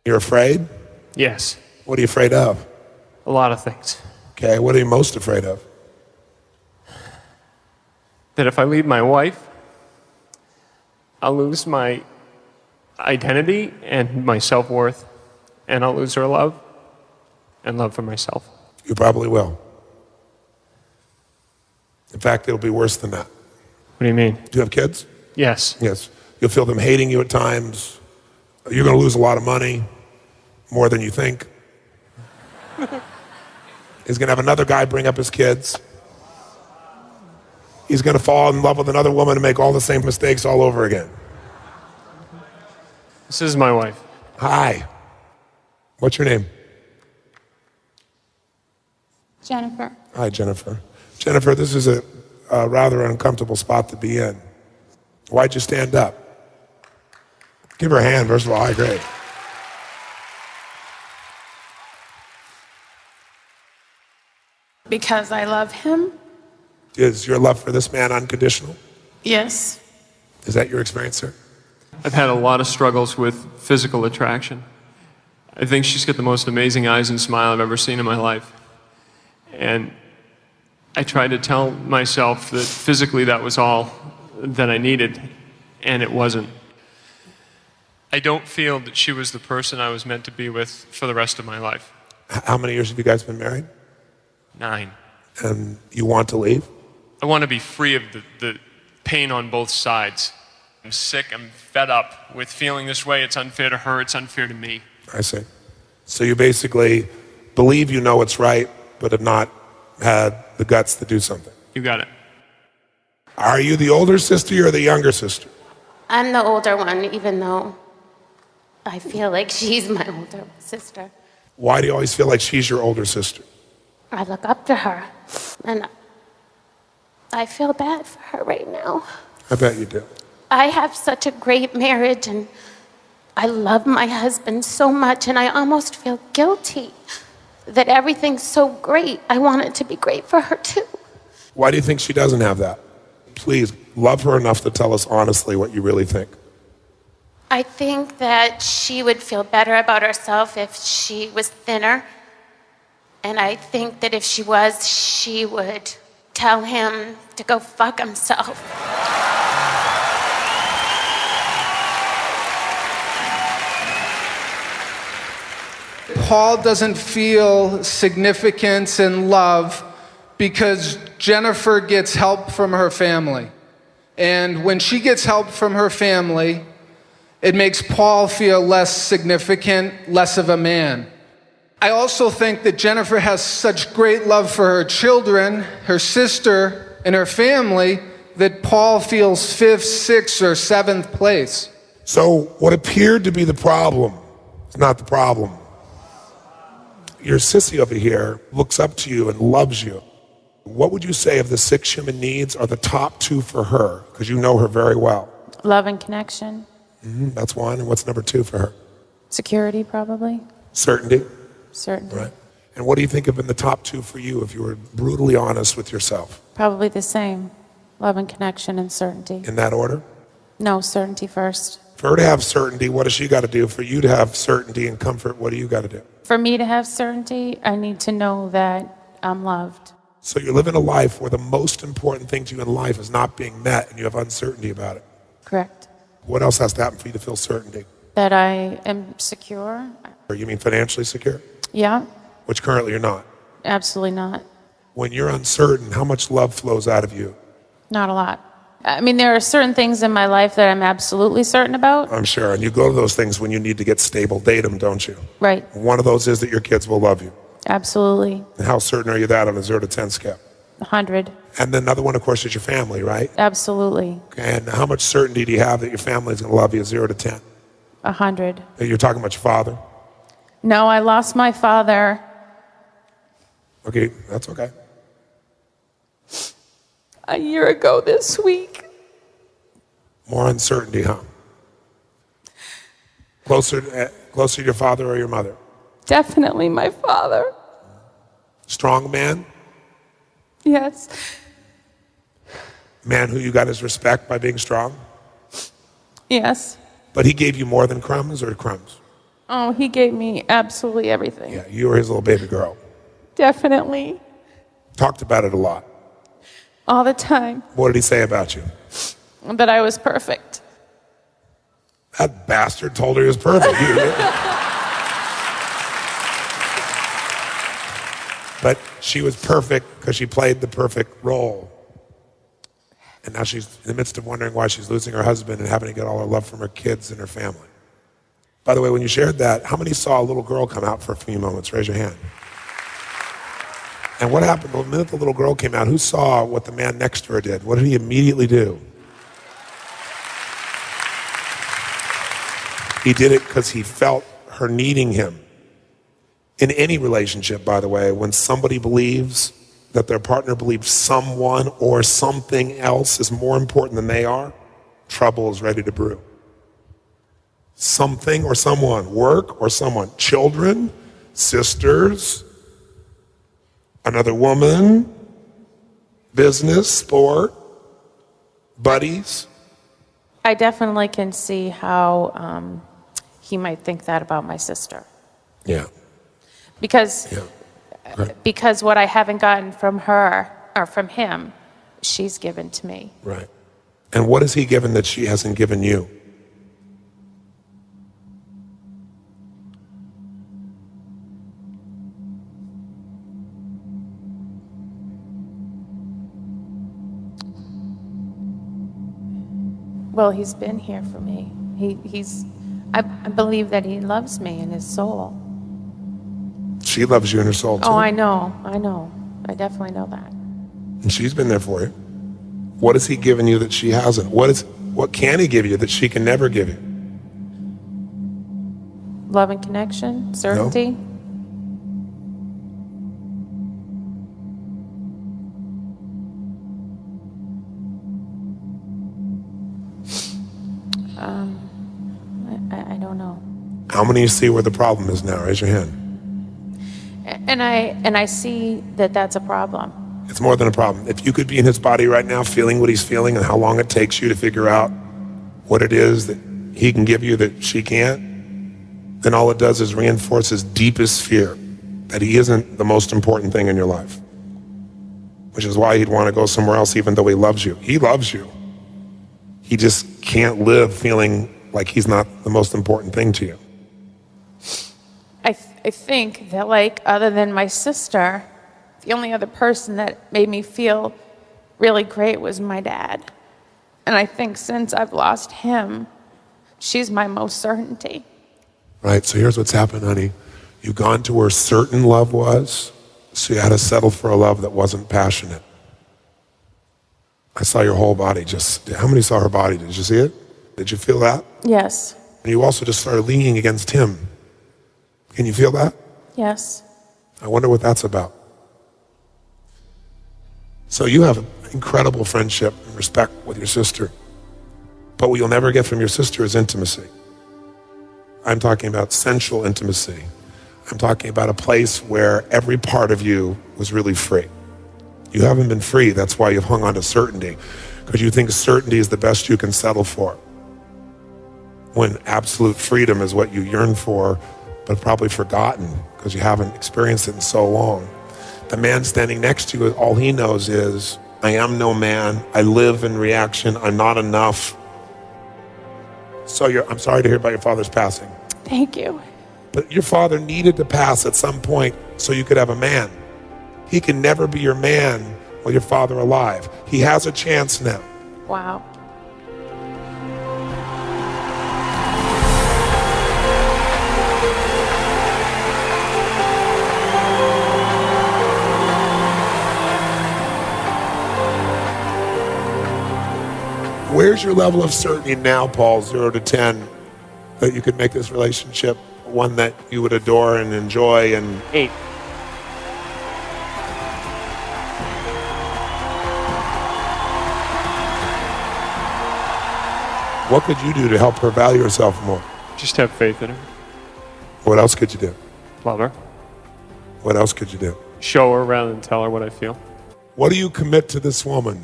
You're afraid? Yes. What are you afraid of? A lot of things. Okay, what are you most afraid of? That if I leave my wife, I'll lose my identity and my self-worth, and I'll lose her love and love for myself. You probably will. In fact, it'll be worse than that. What do you mean? Do you have kids? Yes. Yes. You'll feel them hating you at times. You're going to lose a lot of money, more than you think. He's going to have another guy bring up his kids. He's going to fall in love with another woman and make all the same mistakes all over again. This is my wife. Hi. What's your name? Jennifer. Hi, Jennifer. Jennifer, this is a rather uncomfortable spot to be in. Why'd you stand up? Give her a hand, first of all. Hi, great. Because I love him? Is your love for this man unconditional? Yes. Is that your experience, sir? I've had a lot of struggles with physical attraction. I think she's got the most amazing eyes and smile I've ever seen in my life. And I tried to tell myself that physically that was all that I needed, and it wasn't. I don't feel that she was the person I was meant to be with for the rest of my life. How many years have you guys been married? 9. And you want to leave? I want to be free of the pain on both sides. I'm sick, I'm fed up with feeling this way. It's unfair to her, it's unfair to me. I see. So you basically believe you know what's right, but have not had the guts to do something. You got it. Are you the older sister or the younger sister? I'm the older one, even though I feel like she's my older sister. Why do you always feel like she's your older sister? I look up to her, and I feel bad for her right now. I bet you do. I have such a great marriage, and I love my husband so much, and I almost feel guilty that everything's so great. I want it to be great for her too. Why do you think she doesn't have that? Please, love her enough to tell us honestly what you really think. I think that she would feel better about herself if she was thinner. And I think that if she was, she would tell him to go fuck himself. Paul doesn't feel significance and love because Jennifer gets help from her family. And when she gets help from her family, it makes Paul feel less significant, less of a man. I also think that Jennifer has such great love for her children, her sister, and her family that Paul feels 5th, 6th, or 7th place. So what appeared to be the problem is not the problem. Your sissy over here looks up to you and loves you. What would you say of the 6 human needs are the top 2 for her? Because you know her very well. Love and connection. That's 1. And what's number 2 for her? Security, probably. Certainty. Certainty. Right. And what do you think have been the top 2 for you if you were brutally honest with yourself? Probably the same. Love and connection and certainty. In that order? No, certainty first. For her to have certainty, what does she got to do? For you to have certainty and comfort, what do you got to do? For me to have certainty, I need to know that I'm loved. So you're living a life where the most important thing to you in life is not being met and you have uncertainty about it. Correct. What else has to happen for you to feel certainty? That I am secure. Or you mean financially secure? Yeah, Which currently you're not. absolutely not. When you're uncertain, how much love flows out of you? Not a lot. I mean, there are certain things in my life that I'm absolutely certain about. I'm sure. And you go to those things when you need to get stable datum, don't you? Right. One of those is that your kids will love you. Absolutely. And how certain are you that on a 0 to 10 scale? 100. And then another one, of course, is your family, right? Absolutely. And how much certainty do you have that your family is going to love you 0 to 10? 100. You're talking about your father? No, I lost my father. Okay, that's okay. A year ago this week. More uncertainty, huh? Closer to your father or your mother? Definitely my father. Strong man? Yes. Man who you got his respect by being strong? Yes. But he gave you more than crumbs or crumbs? Oh, he gave me absolutely everything. Yeah, you were his little baby girl. Definitely. Talked about it a lot. All the time. What did he say about you? That I was perfect. That bastard told her he was perfect. But she was perfect because she played the perfect role. And now she's in the midst of wondering why she's losing her husband and having to get all her love from her kids and her family. By the way, when you shared that, how many saw a little girl come out for a few moments? Raise your hand. And what happened the minute the little girl came out? Who saw what the man next to her did? What did he immediately do? He did it because he felt her needing him. In any relationship, by the way, when somebody believes that their partner believes someone or something else is more important than they are, trouble is ready to brew. Something or someone, work or someone, children, sisters, another woman, business, sport, buddies. I definitely can see how he might think that about my sister. Yeah. Because Right. because what I haven't gotten from her or from him, she's given to me. Right. And what has he given that she hasn't given you? Well, he's been here for me. I believe that he loves me in his soul. She loves you in her soul too. Oh, I know. I definitely know that. And she's been there for you. What has he given you that she hasn't? What can he give you that she can never give you? Love and connection, certainty. I don't know. How many of you see where the problem is now? Raise your hand. And I see that that's a problem. It's more than a problem. If you could be in his body right now, feeling what he's feeling and how long it takes you to figure out what it is that he can give you that she can't, then all it does is reinforce his deepest fear that he isn't the most important thing in your life, which is why he'd want to go somewhere else even though he loves you. He loves you. He just can't live feeling like he's not the most important thing to you. I think that, like, other than my sister, the only other person that made me feel really great was my dad. And I think since I've lost him, she's my most certainty. Right, so here's what's happened, honey. You've gone to where certain love was, so you had to settle for a love that wasn't passionate. I saw your whole body how many saw her body? Did you see it? Did you feel that? Yes. And you also just started leaning against him. Can you feel that? Yes. I wonder what that's about. So you have an incredible friendship and respect with your sister. But what you'll never get from your sister is intimacy. I'm talking about sensual intimacy. I'm talking about a place where every part of you was really free. You haven't been free. That's why you've hung on to certainty, because you think certainty is the best you can settle for, when absolute freedom is what you yearn for, but probably forgotten because you haven't experienced it in so long. The man standing next to you, all he knows is, I am no man. I live in reaction. I'm not enough. So I'm sorry to hear about your father's passing. Thank you. But your father needed to pass at some point so you could have a man. He can never be your man while your father alive. He has a chance now. Wow. Where's your level of certainty now, Paul, 0 to 10, that you could make this relationship one that you would adore and enjoy? And 8. what could you do to help her value herself more? Just have faith in her. What else could you do? Love her. What else could you do? Show her rather than tell her what I feel. What do you commit to this woman?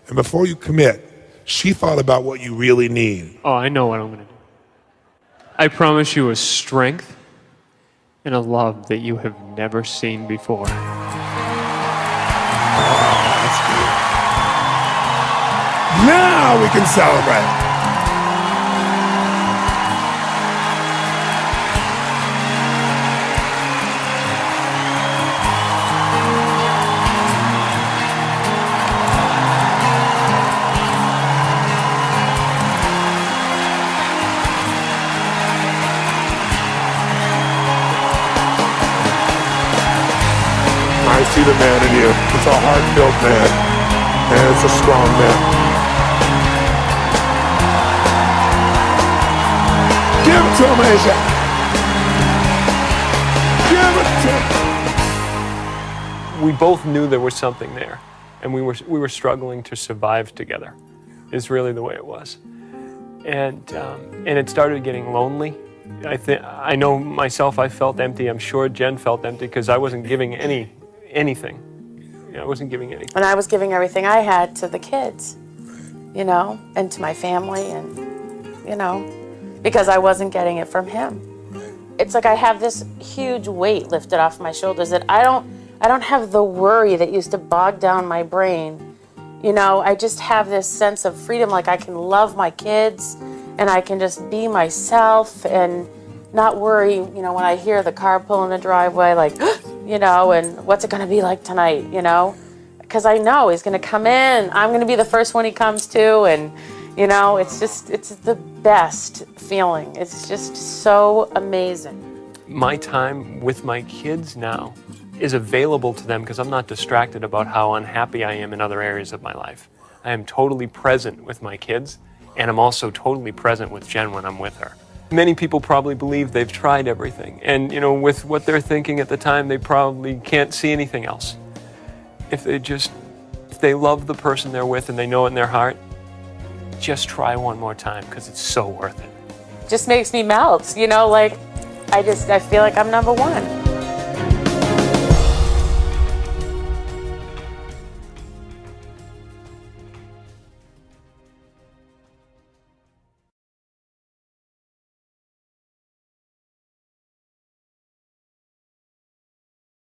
And before you commit, she thought about what you really need. Oh, I know what I'm going to do. I promise you a strength and a love that you have never seen before. Now we can celebrate. I see the man in you. It's a heart-filled man, and it's a strong man. Give it to him, Asia. Give it to him. We both knew there was something there, and we were struggling to survive together. Is really the way it was, and it started getting lonely. I know myself. I felt empty. I'm sure Jen felt empty because I wasn't giving anything. I wasn't giving anything. And I was giving everything I had to the kids, you know, and to my family, and, you know, because I wasn't getting it from him. It's like I have this huge weight lifted off my shoulders that I don't have the worry that used to bog down my brain. You know, I just have this sense of freedom, like I can love my kids and I can just be myself and not worry, you know, when I hear the car pull in the driveway, like, you know, and what's it going to be like tonight, you know? Because I know he's going to come in. I'm going to be the first one he comes to. And, you know, it's the best feeling. It's just so amazing. My time with my kids now is available to them because I'm not distracted about how unhappy I am in other areas of my life. I am totally present with my kids, and I'm also totally present with Jen when I'm with her. Many people probably believe they've tried everything, and you know, with what they're thinking at the time, they probably can't see anything else. If they love the person they're with and they know it in their heart, just try one more time because it's so worth it. Just makes me melt, you know, like I feel like I'm number one.